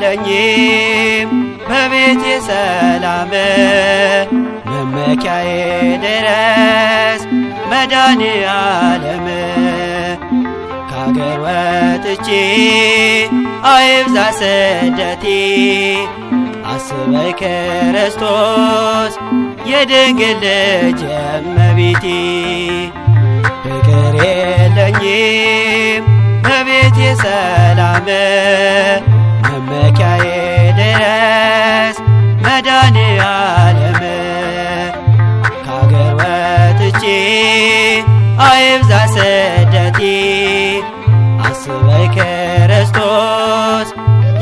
የለኝም በቤቴ ሰላም መመኪያዬ ድረስ መድኃኔዓለም ከአገር ወጥቼ አይብዛ ስደቴ አስበኝ ክርስቶስ የድንግል ልጅ እመቤቴ ፍቅር የለኝም በቤቴ ሰላም መመኪያዬ ድረስ መድኃኔዓለም ከአገር ወጥቼ አይብዛ ስደቴ አስበኝ ክርስቶስ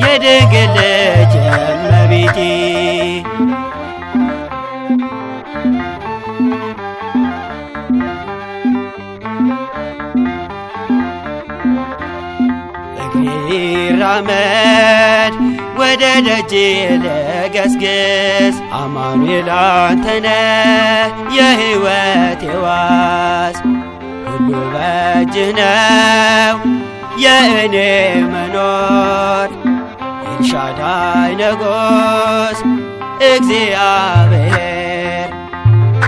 የድንግል ልጅ እመቤቴ ይራመድ ወደ ደጅ ልገስግስ አማኑኤል አንተነ የሕይወቴ ዋስ ሁሉ በእጅህ ነው የእኔ መኖር ኤልሻዳይ ንጉሥ እግዚአብሔር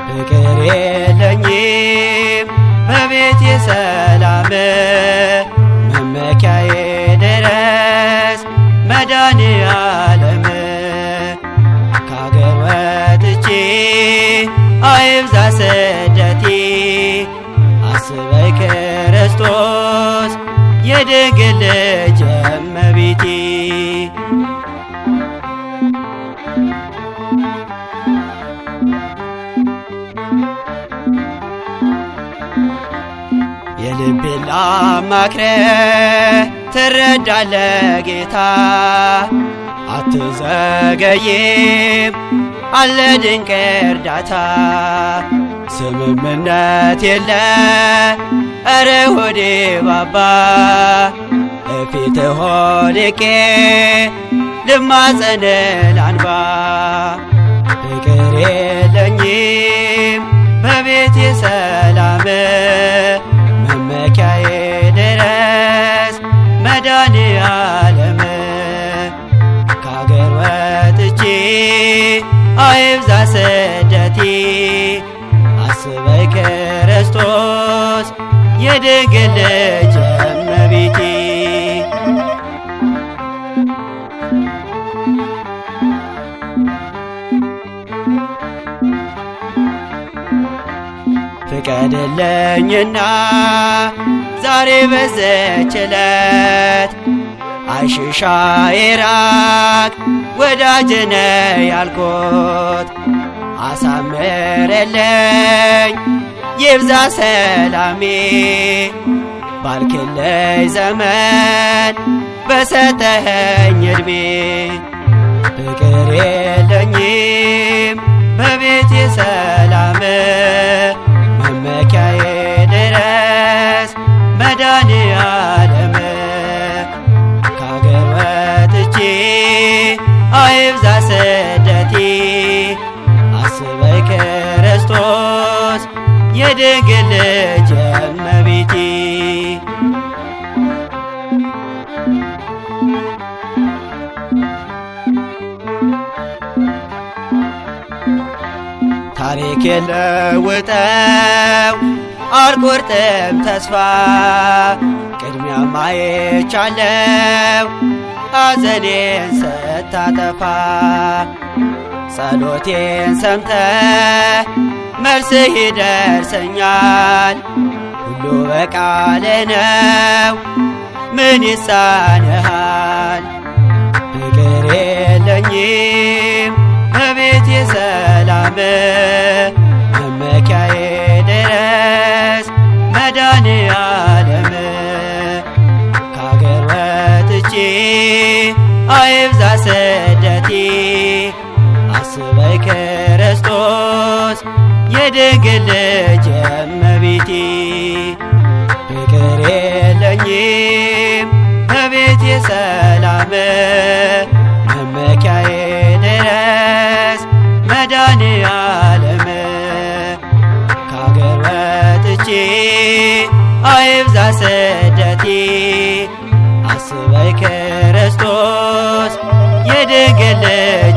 ፍቅር የለኝም በቤቴ ሰላም መመኪያዬ ድረስ መድኃኔዓለም ከአገር ወጥቼ አይብዛ ስደቴ አስበኝ ክርስቶስ የድንግል ልጅ እመቤቴ የልቤን ላማክረህ ትረዳለህ ጌታ አትዘገይም አለ ድንቅ እርዳታ ስምምነት የለ እረ ሆዴ ባባ እፊትህ ወድቄ ልማጸንህ ላንባ ፍቅር የለኝም በቤቴ ሰላም መመኪያዬ ድረስ መድኃኔዓለም ከአገር ወጥቼ አይብዛ ስደቴ አስበኝ ክርስቶስ የድንግል ልጅ እመቤቴ ፍቀድልኝና ዛሬ በዚች ዕለት አይሽሻ ይራቅ ወዳጅህ ነህ ያልኩት አሳምርልኝ ይብዛ ሰላሜ ባልክልኝ ዘመን በሰጠኸኝ ዕድሜ ፍቅር የለኝም በቤቴ ሰላም መመኪያዬ ድረስ መድኃኔዓለም ከአገር ወጥቼ አይብዛ ስደቴ አስበኝ ክርስቶስ የድንግል ልጅ እመቤቴ ታሪክ የለውጠው አልቆርጥም ተስፋ ቅድሚያ ማየቻለው ሐዘኔን ስታጠፋ ጸሎቴን ሰምተህ መልስህ ይደርሰኛል ሁሉ በቃልህ ነው ምን ይሳንሃል ፍቅር የለኝም በቤቴ ሰላም መመኪያዬ ድረስ መድኃኔዓለም ከአገር ወጥቼ አይብዛ ስደቴ አስበኝ ክርስቶስ የድንግል ልጅ እመቤቴ ፍቅር የለኝም በቤቴ ሰላም መመኪያዬ ድረስ መድኃኔዓለም ከአገር ወጥቼ አይብዛ ስደቴ አስበኝ ክርስቶስ ልጅ